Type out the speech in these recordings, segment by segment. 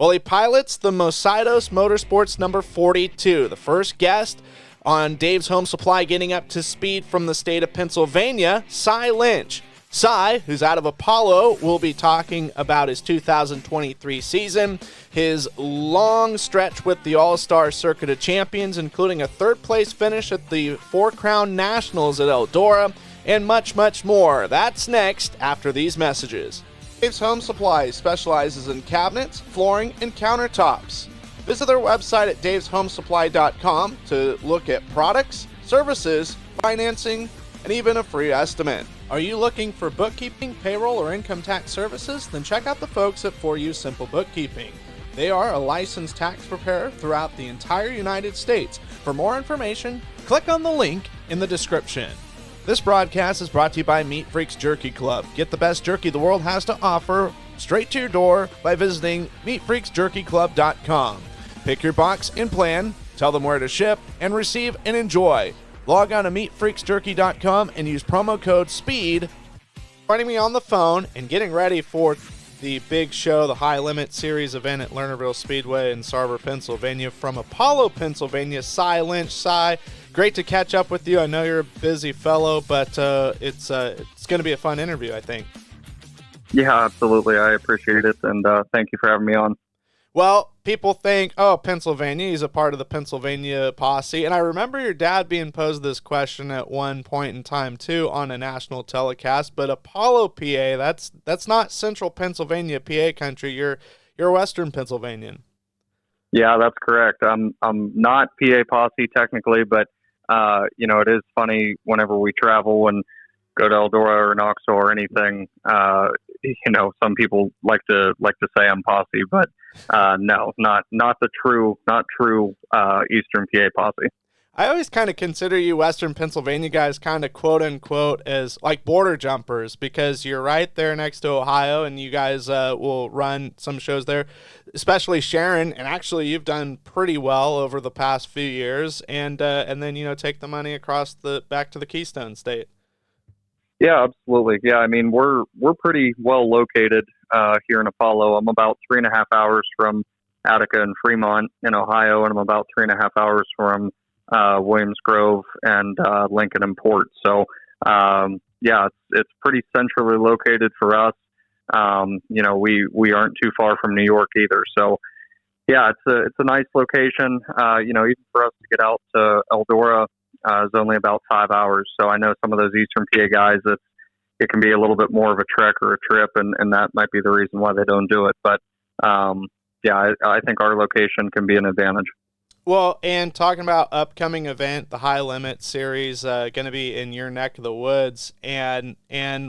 Well, he pilots the Mositos Motorsports number 42, the first guest on Dave's Home Supply getting up to speed from the state of Pennsylvania, Sye Lynch. Sye, who's out of Apollo, will be talking about his 2023 season, his long stretch with the All-Star Circuit of Champions, including a third-place finish at the Four Crown Nationals at Eldora, and much, much more. That's next after these messages. Dave's Home Supply specializes in cabinets, flooring, and countertops. Visit their website at daveshomesupply.com to look at products, services, financing, and even a free estimate. Are you looking for bookkeeping, payroll, or income tax services? Then check out the folks at For You Simple Bookkeeping. They are a licensed tax preparer throughout the entire United States. For more information, click on the link in the description. This broadcast is brought to you by Meat Freaks Jerky Club. Get the best jerky the world has to offer straight to your door by visiting meatfreaksjerkyclub.com. Pick your box and plan, tell them where to ship, and receive and enjoy. Log on to meatfreaksjerky.com and use promo code SPEED. Joining me on the phone and getting ready for the big show, the High Limit Series event at Lernerville Speedway in Sarver, Pennsylvania, from Apollo, Pennsylvania, Sye Lynch. Sye, great to catch up with you. I know you're a busy fellow, but it's going to be a fun interview, I think. Yeah, absolutely. I appreciate it, and thank you for having me on. Well, people think, oh, Pennsylvania, he's a part of the Pennsylvania posse. And I remember your dad being posed this question at one point in time, too, on a national telecast. But Apollo, PA, that's not central Pennsylvania, PA country. You're Western Pennsylvanian. Yeah, that's correct. I'm not PA posse technically, but, it is funny whenever we travel and go to Eldora or Knoxville or anything, some people like to say I'm posse, but no, not the true Eastern PA posse. I always kind of consider you Western Pennsylvania guys kind of quote unquote as like border jumpers, because you're right there next to Ohio, and you guys will run some shows there, especially Sharon. And actually, you've done pretty well over the past few years, and then take the money across back to the Keystone State. Yeah, absolutely. Yeah, I mean, we're pretty well located here in Apollo. I'm about 3.5 hours from Attica and Fremont in Ohio, and I'm about 3.5 hours from Williams Grove and Lincoln and Port. So, it's pretty centrally located for us. We aren't too far from New York either. So, yeah, it's a nice location. Even for us to get out to Eldora, is only about 5 hours. So I know some of those Eastern PA guys, it can be a little bit more of a trek or a trip, and that might be the reason why they don't do it. But I think our location can be an advantage. Well, and talking about upcoming event, the High Limit Series, going to be in your neck of the woods, and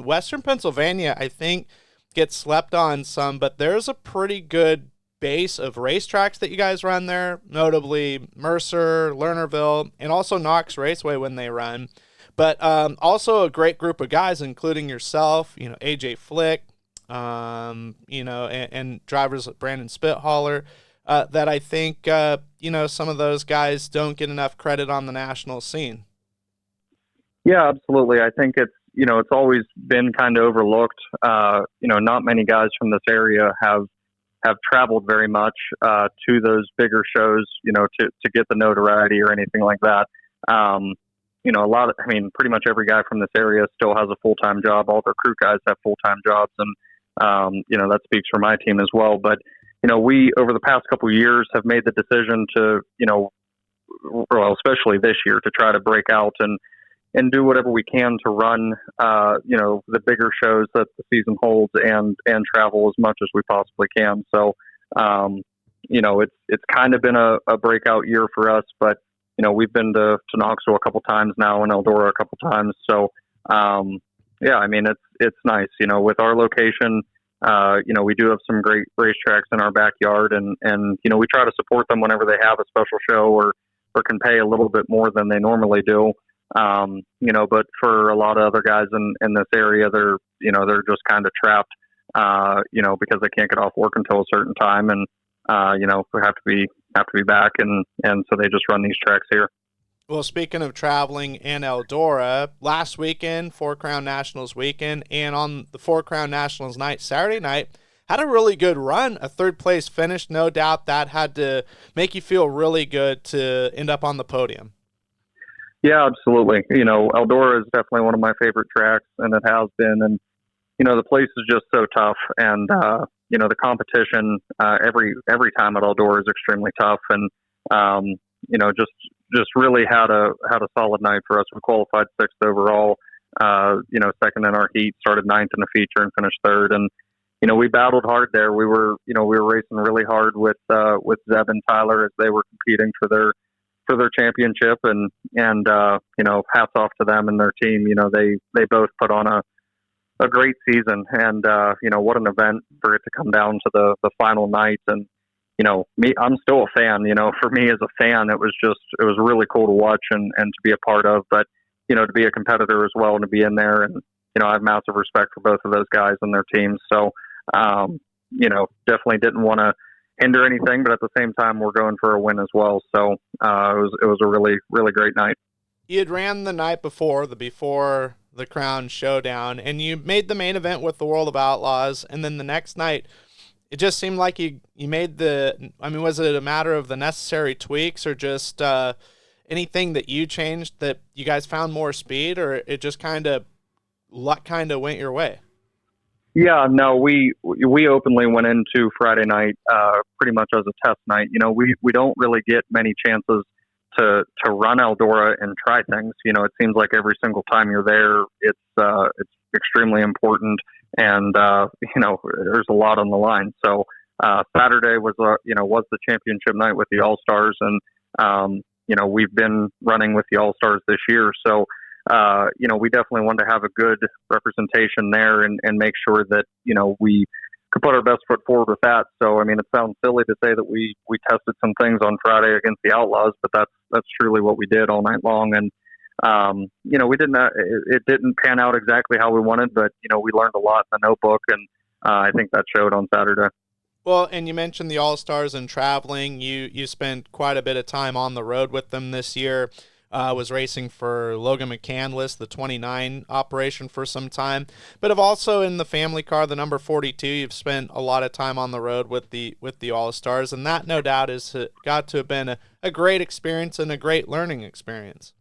Western Pennsylvania, I think, gets slept on some, but there's a pretty good base of racetracks that you guys run there, notably Mercer, Lernerville, and also Knox Raceway when they run. But also a great group of guys, including yourself, AJ Flick, and drivers like Brandon Spithaller, that I think, some of those guys don't get enough credit on the national scene. Yeah, absolutely. I think it's always been kind of overlooked. Not many guys from this area have traveled very much to those bigger shows, to get the notoriety or anything like that. Pretty much every guy from this area still has a full-time job. All their crew guys have full-time jobs, and that speaks for my team as well. But we over the past couple of years have made the decision to, especially this year, to try to break out and do whatever we can to run, the bigger shows that the season holds and travel as much as we possibly can. So, it's kind of been a breakout year for us, but, we've been to Knoxville a couple times now and Eldora a couple times. So, it's nice, with our location, we do have some great racetracks in our backyard, and we try to support them whenever they have a special show or can pay a little bit more than they normally do. But for a lot of other guys in this area, they're just kind of trapped, because they can't get off work until a certain time, and we have to be back, and so they just run these tracks here. Well, speaking of traveling in Eldora, last weekend, Four Crown Nationals weekend, and on the Four Crown Nationals night, Saturday night, had a really good run, a third place finish. No doubt that had to make you feel really good to end up on the podium. Yeah, absolutely. Eldora is definitely one of my favorite tracks, and it has been. And the place is just so tough, and the competition every time at Eldora is extremely tough, and just really had a solid night for us. We qualified sixth overall. Second in our heat, started ninth in the feature, and finished third. And we battled hard there. We were racing really hard with Zeb and Tyler as they were competing for their championship, and hats off to them and their team. They both put on a great season, and what an event for it to come down to the final night. And I'm still a fan. For me as a fan, it was really cool to watch and to be a part of, but to be a competitor as well and to be in there. And I have massive respect for both of those guys and their teams. So definitely didn't want to hinder anything, but at the same time we're going for a win as well. So it was a really, really great night. You had ran the night before the Crown Showdown, and you made the main event with the World of Outlaws, and then the next night it just seemed like you made was it a matter of the necessary tweaks or just anything that you changed that you guys found more speed, or it just luck went your way? Yeah, no, we openly went into Friday night pretty much as a test night. We don't really get many chances to run Eldora and try things. It seems like every single time you're there, it's extremely important, and there's a lot on the line. So Saturday was the championship night with the All Stars, and we've been running with the All Stars this year. So we definitely wanted to have a good representation there and make sure that we could put our best foot forward with that. So, it sounds silly to say that we tested some things on Friday against the Outlaws, but that's truly what we did all night long. And, we didn't, it didn't pan out exactly how we wanted, but, we learned a lot in the notebook, and I think that showed on Saturday. Well, and you mentioned the All-Stars and traveling. You spent quite a bit of time on the road with them this year. Was racing for Logan McCandless, the 29 operation, for some time, but have also in the family car, the number 42. You've spent a lot of time on the road with the All-Stars, and that no doubt has got to have been a great experience and a great learning experience.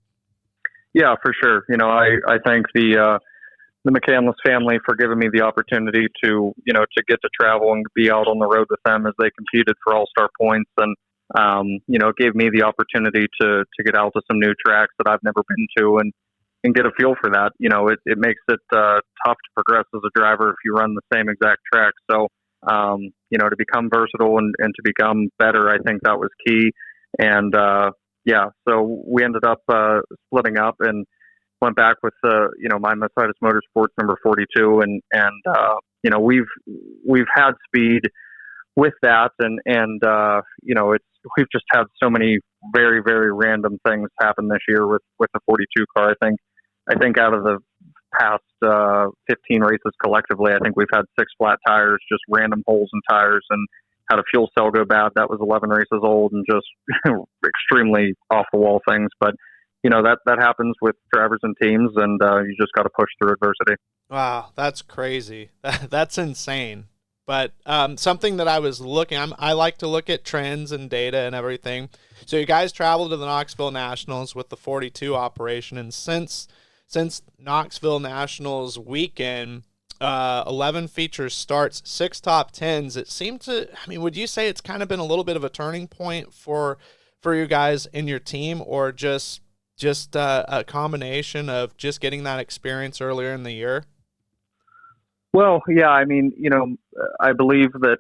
Yeah, for sure. I thank the McCandless family for giving me the opportunity to get to travel and be out on the road with them as they competed for All-Star points. And it gave me the opportunity to get out to some new tracks that I've never been to and get a feel for that. It makes it tough to progress as a driver if you run the same exact track. So, to become versatile and to become better, I think that was key. And, so we ended up splitting up and went back with, my Mercedes Motorsports number 42. And we've had speed with that. And we've just had so many very, very random things happen this year with the 42 car. I think out of the past 15 races collectively, I think we've had 6 flat tires, just random holes in tires, and had a fuel cell go bad. That was 11 races old, and just extremely off the wall things. But that happens with drivers and teams, and you just got to push through adversity. Wow, that's crazy. That's insane. But something that I was I like to look at trends and data and everything. So you guys traveled to the Knoxville Nationals with the 42 operation, and since Knoxville Nationals weekend, 11 features starts, 6 top 10s. It seemed to, would you say it's kind of been a little bit of a turning point for you guys in your team, or just a combination of just getting that experience earlier in the year? Well, yeah, I believe that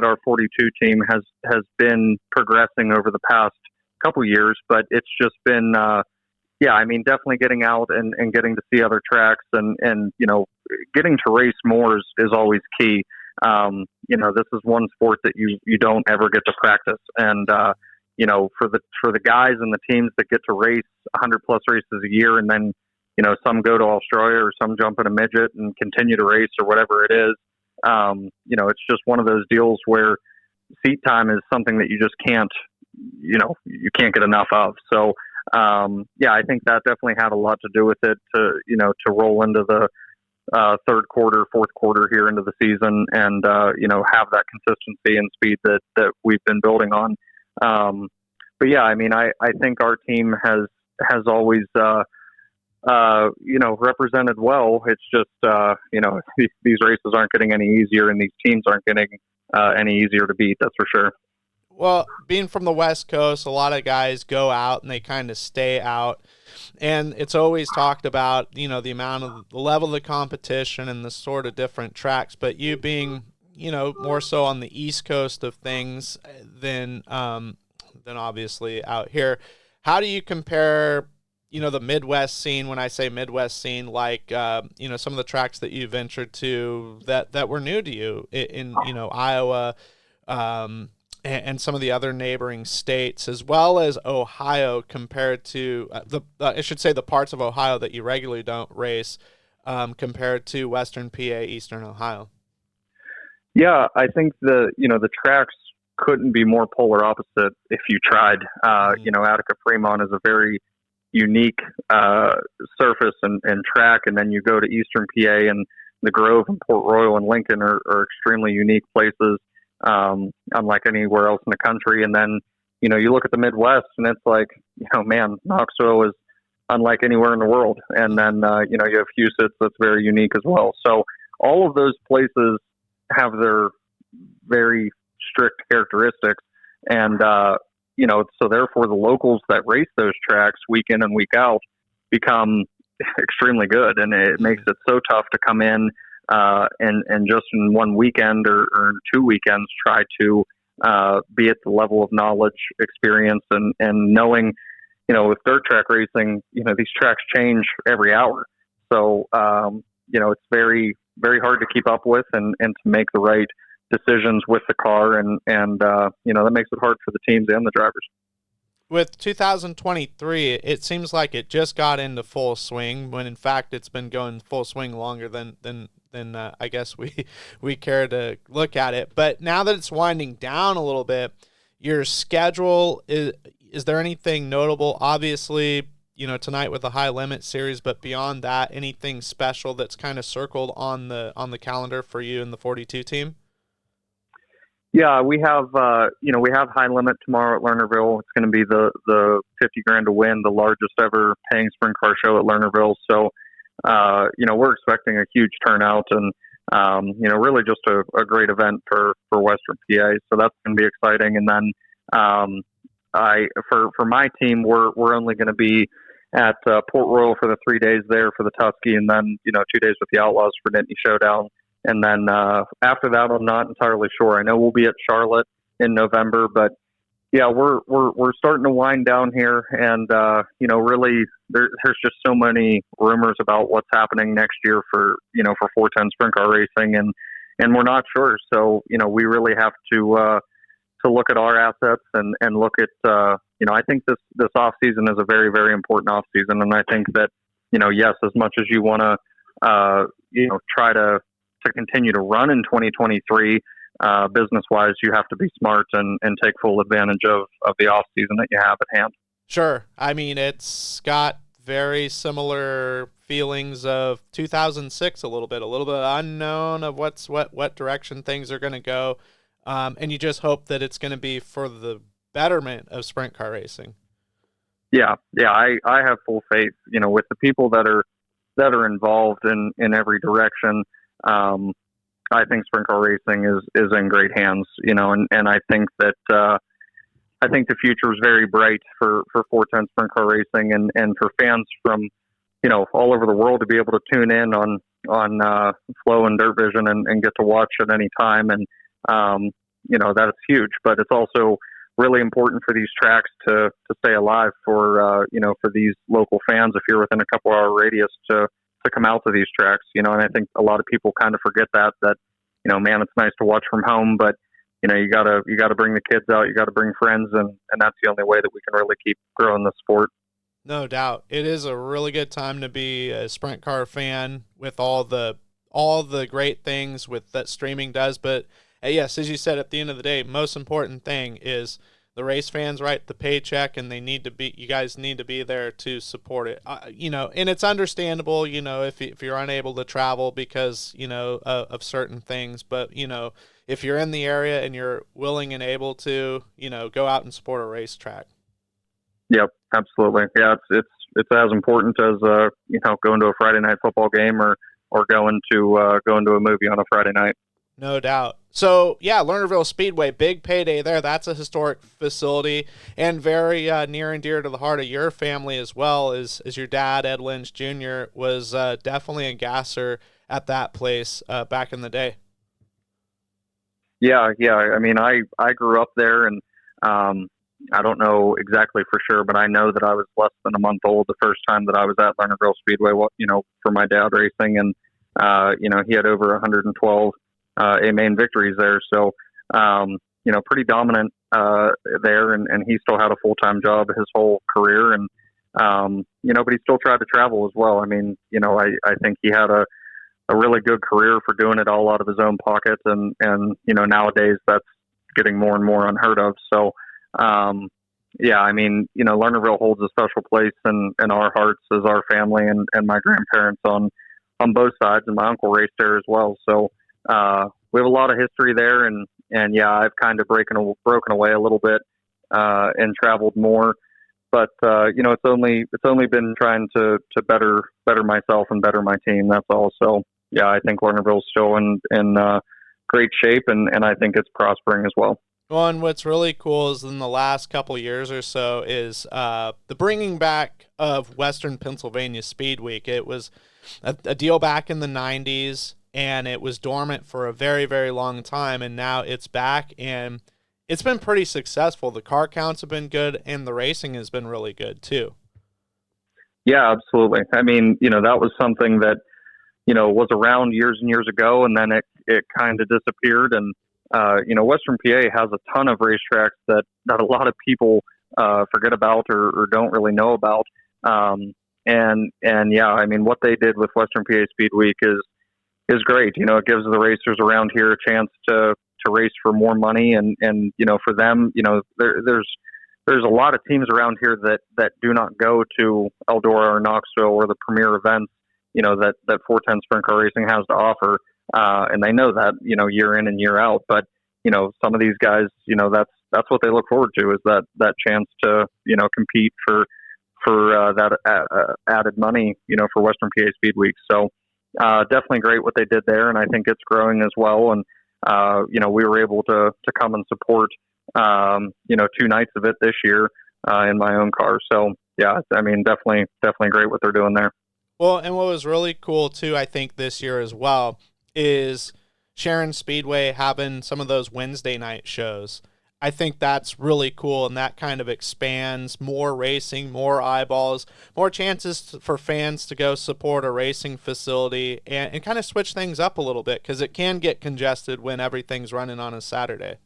our 42 team has been progressing over the past couple years, but it's just been, definitely getting out and getting to see other tracks and getting to race more is always key. This is one sport that you don't ever get to practice, and for the guys and the teams that get to race 100 plus races a year, and then some go to Australia or some jump in a midget and continue to race or whatever it is. It's just one of those deals where seat time is something that you just can't get enough of. So, I think that definitely had a lot to do with it to roll into the third quarter, fourth quarter here into the season, and have that consistency and speed that we've been building on. But yeah, I mean, I think our team has always represented well. It's just these races aren't getting any easier, and these teams aren't getting any easier to beat. That's for sure. Well, being from the West Coast, a lot of guys go out and they kind of stay out. And it's always talked about, the amount of the level of the competition and the sort of different tracks. But you being, more so on the East Coast of things than obviously out here, how do you compare, the Midwest scene? When I say Midwest scene, like, some of the tracks that you ventured to that were new to you in Iowa, and some of the other neighboring states, as well as Ohio, compared to the parts of Ohio that you regularly don't race, compared to Western PA, Eastern Ohio. Yeah, I think the tracks couldn't be more polar opposite if you tried. Attica Fremont is a very unique surface and track, and then you go to Eastern PA, and the Grove and Port Royal and Lincoln are extremely unique places. Unlike anywhere else in the country. And then, you look at the Midwest and it's like, Knoxville is unlike anywhere in the world. And then, you have Houston that's very unique as well. So all of those places have their very strict characteristics. And, so therefore the locals that race those tracks week in and week out become extremely good. And it makes it so tough to come in, and just in one weekend or 2 weekends try to be at the level of knowledge, experience, and knowing, with dirt track racing, these tracks change every hour. So, it's very, very hard to keep up with and to make the right decisions with the car. And that makes it hard for the teams and the drivers. With 2023, it seems like it just got into full swing, when in fact it's been going full swing longer than I guess we care to look at it. But now that it's winding down a little bit, your schedule, is there anything notable? Obviously, tonight with the High Limit Series, but beyond that, anything special that's kind of circled on the calendar for you and the 42 team? Yeah, we have High Limit tomorrow at Lernerville. It's going to be the $50,000 to win, the largest ever paying sprint car show at Lernerville. So, we're expecting a huge turnout and, really just a great event for Western PA. So that's going to be exciting. And then, for my team, we're only going to be at Port Royal for the 3 days there for the Tusky, and then, 2 days with the Outlaws for Nittany Showdown. And then, after that, I'm not entirely sure. I know we'll be at Charlotte in November, but yeah, we're starting to wind down here, and really there's just so many rumors about what's happening next year for 410 sprint car racing, and we're not sure. So we really have to look at our assets and look at I think this off season is a very, very important off season, and I think that yes, as much as you want to try to continue to run in 2023. Business-wise, you have to be smart and take full advantage of the off-season that you have at hand. Sure. I mean, it's got very similar feelings of 2006 a little bit unknown of what direction things are going to go, and you just hope that it's going to be for the betterment of sprint car racing. Yeah, I have full faith, with the people that are involved in every direction. I think sprint car racing is in great hands, and I think that I think the future is very bright for 410 sprint car racing and for fans from all over the world to be able to tune in on Flow and Dirt Vision and get to watch at any time, and that is huge. But it's also really important for these tracks to stay alive for these local fans. If you're within a couple hour radius to come out to these tracks, and I think a lot of people kind of forget that, man, it's nice to watch from home, but you gotta bring the kids out, you gotta bring friends, and that's the only way that we can really keep growing the sport. No doubt. It is a really good time to be a sprint car fan with all the great things that streaming does. But yes, as you said, at the end of the day, most important thing is the race fans write the paycheck, and you guys need to be there to support it. And it's understandable, if you're unable to travel because, of certain things, but, if you're in the area and you're willing and able to, go out and support a racetrack. Yep, absolutely. Yeah, it's as important as going to a Friday night football game or going to a movie on a Friday night. No doubt. So, yeah, Lernerville Speedway, big payday there. That's a historic facility and very near and dear to the heart of your family as well, as your dad, Ed Lynch Jr., was definitely a gasser at that place back in the day. Yeah. I mean, I grew up there, and I don't know exactly for sure, but I know that I was less than a month old the first time that I was at Lernerville Speedway, for my dad racing. And, he had over 112 main victories there. So, pretty dominant there. And he still had a full-time job his whole career. And, but he still tried to travel as well. I mean, I think he had a really good career for doing it all out of his own pocket. And nowadays that's getting more and more unheard of. So, I mean, Lernerville holds a special place in our hearts as our family and my grandparents on both sides, and my uncle raced there as well. So, we have a lot of history there, and yeah, I've kind of broken away a little bit, and traveled more, but, it's only been trying to better myself and better my team. That's all. So yeah, I think Lernerville's still in great shape, and I think it's prospering as well. Well, and what's really cool is in the last couple of years or so is the bringing back of Western Pennsylvania Speed Week. It was a deal back in the 90s, and it was dormant for a very, very long time, and now it's back, and it's been pretty successful. The car counts have been good, and the racing has been really good, too. Yeah, absolutely. I mean, that was something that, was around years and years ago, and then it kind of disappeared. And, Western PA has a ton of racetracks that a lot of people forget about or don't really know about. And yeah, I mean, what they did with Western PA Speed Week is great. It gives the racers around here a chance to race for more money, and for them, there's a lot of teams around here that do not go to Eldora or Knoxville or the premier events, that 410 Sprint Car Racing has to offer. And they know that, year in and year out. But, some of these guys, that's what they look forward to, is that chance to, compete for that added money, for Western PA Speed Week. So definitely great what they did there. And I think it's growing as well. And, we were able to come and support, 2 nights of it this year in my own car. So, yeah, I mean, definitely great what they're doing there. Well, and what was really cool, too, I think this year as well, is Sharon Speedway having some of those Wednesday night shows. I think that's really cool, and that kind of expands more racing, more eyeballs, more chances for fans to go support a racing facility and kind of switch things up a little bit, because it can get congested when everything's running on a Saturday.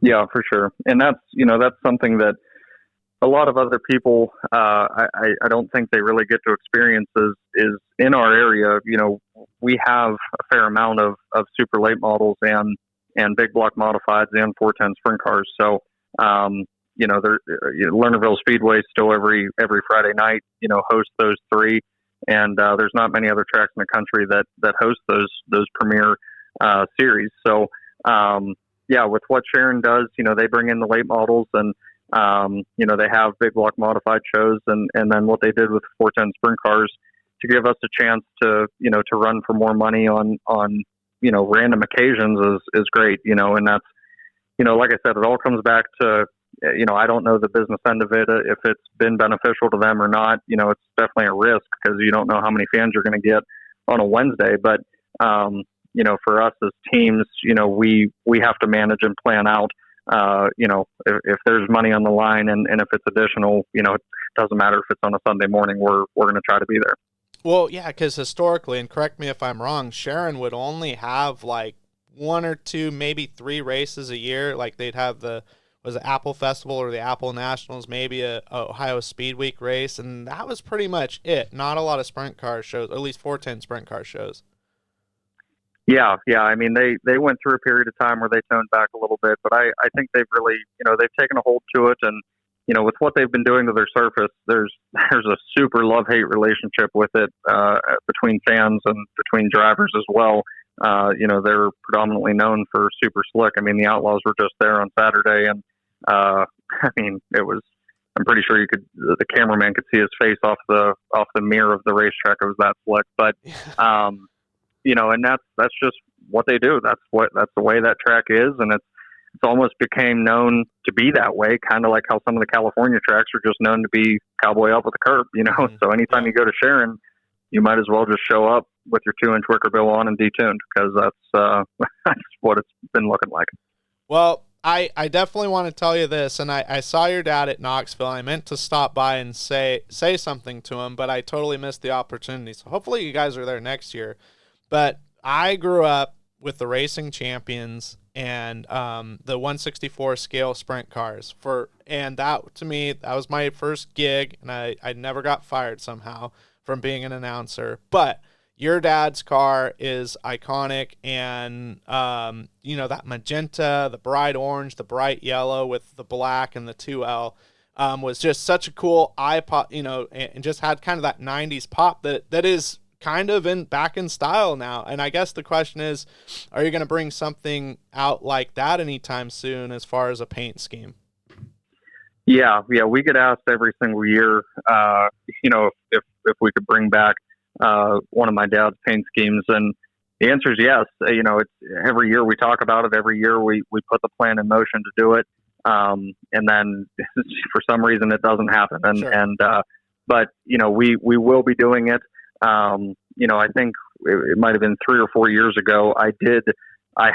Yeah, for sure. And that's something that a lot of other people, I don't think they really get to experience is in our area. We have a fair amount of super late models and big block modifieds and 410 sprint cars. So, Lernerville Speedway still every Friday night, hosts those three. And, there's not many other tracks in the country that host those premier, series. So, with what Sharon does, they bring in the late models, and, they have big block modified shows, and then what they did with 410 sprint cars to give us a chance to run for more money on random occasions is great, and that's, like I said, it all comes back to, I don't know the business end of it, if it's been beneficial to them or not. It's definitely a risk, because you don't know how many fans you're going to get on a Wednesday, but, for us as teams, we have to manage and plan out, if there's money on the line, and if it's additional, it doesn't matter if it's on a Sunday morning, we're going to try to be there. Well, yeah, because historically, and correct me if I'm wrong, Sharon would only have like 1 or 2, maybe 3 races a year. Like they'd have the Apple Festival or the Apple Nationals, maybe a Ohio Speed Week race, and that was pretty much it. Not a lot of sprint car shows, or at least 410 sprint car shows. Yeah. I mean, they went through a period of time where they toned back a little bit, but I think they've really, they've taken a hold to it, and with what they've been doing to their surface, there's a super love-hate relationship with it between fans and between drivers as well. They're predominantly known for super slick. I mean, the Outlaws were just there on Saturday, and I mean, it was. I'm pretty sure the cameraman could see his face off the mirror of the racetrack. It was that slick, but and that's just what they do. That's the way that track is, and it's almost became known to be that way, kind of like how some of the California tracks are just known to be cowboy up with a curb, Mm-hmm. So anytime you go to Sharon, you might as well just show up with your 2-inch wicker bill on and detuned, because that's what it's been looking like. Well, I definitely want to tell you this, and I saw your dad at Knoxville. I meant to stop by and say something to him, but I totally missed the opportunity. So hopefully you guys are there next year. But I grew up with the racing champions and the 164 scale sprint cars, and that, to me, that was my first gig, and I never got fired somehow from being an announcer. But your dad's car is iconic, and that magenta, the bright orange, the bright yellow with the black and the 2L was just such a cool eye pop, and just had kind of that 90s pop that is kind of back in style now. And I guess the question is, are you going to bring something out like that anytime soon as far as a paint scheme? Yeah, we get asked every single year, if we could bring back one of my dad's paint schemes, and the answer is yes. It's every year we talk about it. Every year we put the plan in motion to do it, and then for some reason it doesn't happen. And Sure. But we will be doing it. I think it might have been 3 or 4 years ago. I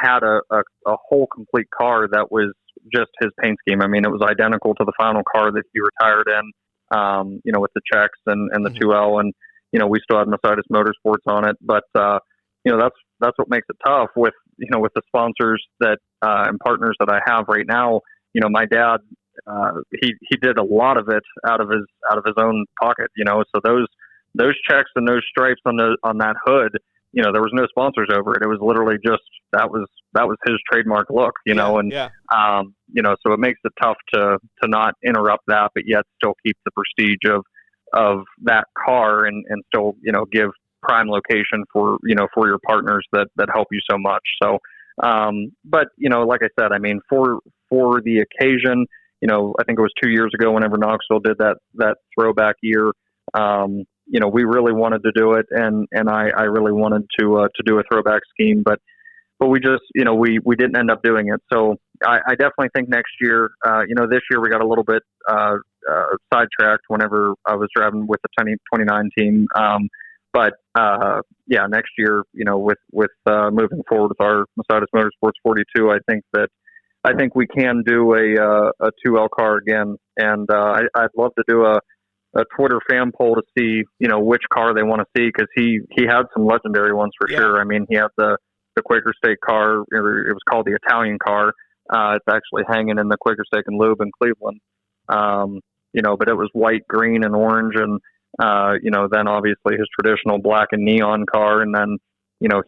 had a whole complete car that was just his paint scheme. I mean, it was identical to the final car that he retired in. With the checks and the 2L, and we still had Mercedes Motorsports on it. But that's what makes it tough with the sponsors that and partners that I have right now. My dad, he did a lot of it out of his own pocket. So those checks and those stripes on that hood, there was no sponsors over it. It was literally just that was his trademark look. So it makes it tough to not interrupt that, but yet still keep the prestige of that car and still give prime location for your partners that help you so much. So but like I said, I mean, for the occasion, I think it was 2 years ago whenever Knoxville did that throwback year, we really wanted to do it, and I really wanted to do a throwback scheme, but we just we didn't end up doing it. So I definitely think next year, this year we got a little bit sidetracked whenever I was driving with the 29 team. But next year, with moving forward with our Mercedes Motorsports 42, I think we can do a 2L car again, and I'd love to do a Twitter fan poll to see which car they want to see, because he had some legendary ones for sure. I mean, he had the Quaker State car. It was called the Italian car. It's actually hanging in the Quaker Steak and Lube in Cleveland. But it was white, green, and orange, and then obviously his traditional black and neon car, and then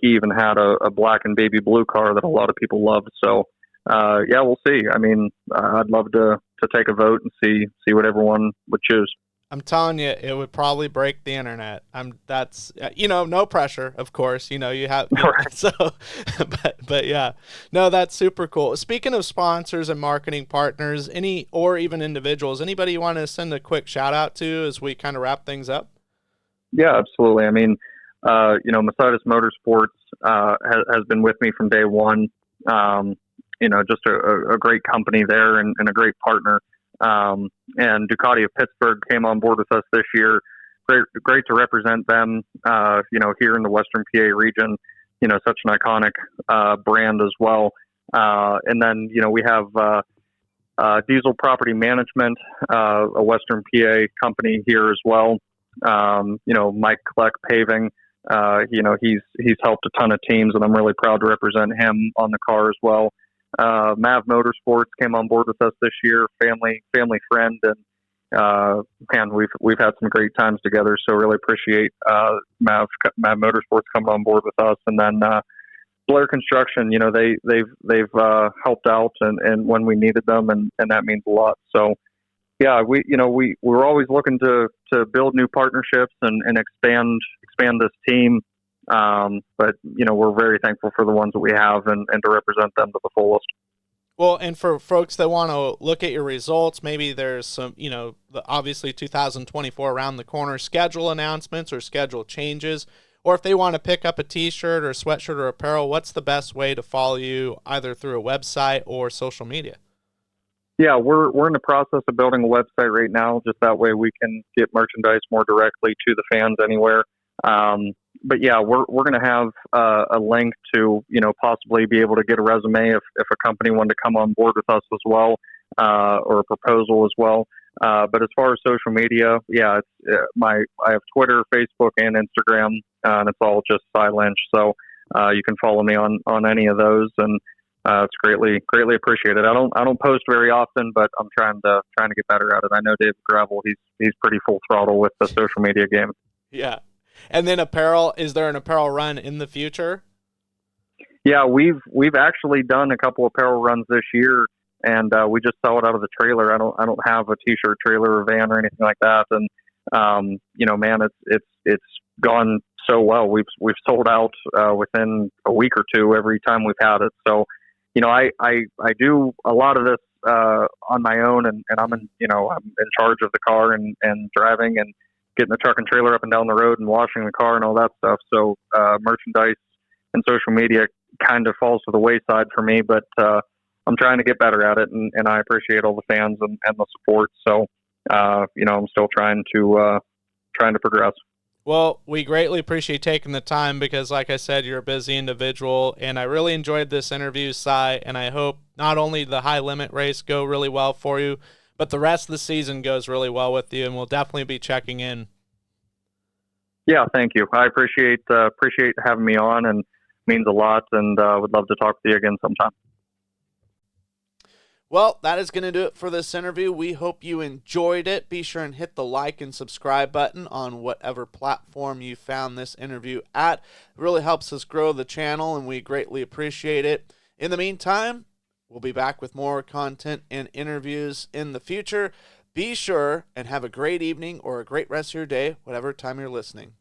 he even had a black and baby blue car that a lot of people loved. So we'll see. I mean, I'd love to take a vote and see what everyone would choose. I'm telling you, it would probably break the internet. That's no pressure, of course. You have so, but yeah, no, that's super cool. Speaking of sponsors and marketing partners, or even individuals, anybody you want to send a quick shout out to as we kind of wrap things up? Yeah, absolutely. I mean, Mercedes Motorsports has been with me from day one. Just a great company there and a great partner. And Ducati of Pittsburgh came on board with us this year. Great to represent them, here in the Western PA region, such an iconic brand as well. And then, we have Diesel Property Management, a Western PA company here as well. Mike Kleck Paving, he's helped a ton of teams, and I'm really proud to represent him on the car as well. Mav Motorsports came on board with us this year, family friend, and man, we've had some great times together. So really appreciate Mav Motorsports coming on board with us. And then Blair Construction, they've helped out and when we needed them, and that means a lot. So yeah, we're always looking to build new partnerships and expand this team. But we're very thankful for the ones that we have and to represent them to the fullest. Well, and for folks that want to look at your results, maybe there's some, obviously 2024 around the corner, schedule announcements or schedule changes, or if they want to pick up a t-shirt or sweatshirt or apparel, what's the best way to follow you either through a website or social media? Yeah, we're in the process of building a website right now. Just that way we can get merchandise more directly to the fans anywhere. But yeah, we're going to have a link to possibly be able to get a resume if a company wanted to come on board with us as well, or a proposal as well. But as far as social media, yeah, I have Twitter, Facebook, and Instagram, and it's all just Sye Lynch. So you can follow me on any of those, and it's greatly appreciated. I don't post very often, but I'm trying to get better at it. I know David Gravel, he's pretty full throttle with the social media game. Yeah. And then apparel, is there an apparel run in the future? Yeah, we've actually done a couple apparel runs this year, and we just sell it out of the trailer. I don't have a t-shirt trailer or van or anything like that. And man, it's gone so well. We've sold out within a week or two every time we've had it. So, I do a lot of this on my own, and I'm in charge of the car and driving and getting the truck and trailer up and down the road and washing the car and all that stuff. So merchandise and social media kind of falls to the wayside for me, but I'm trying to get better at it, and I appreciate all the fans and the support. So I'm still trying to progress. Well, we greatly appreciate taking the time because, like I said, you're a busy individual, and I really enjoyed this interview, Sye, and I hope not only the high limit race go really well for you, but the rest of the season goes really well with you, and we'll definitely be checking in. Yeah, thank you. I appreciate having me on, and means a lot, and would love to talk to you again sometime. Well, that is going to do it for this interview. We hope you enjoyed it. Be sure and hit the like and subscribe button on whatever platform you found this interview at. It really helps us grow the channel, and we greatly appreciate it. In the meantime, we'll be back with more content and interviews in the future. Be sure and have a great evening or a great rest of your day, whatever time you're listening.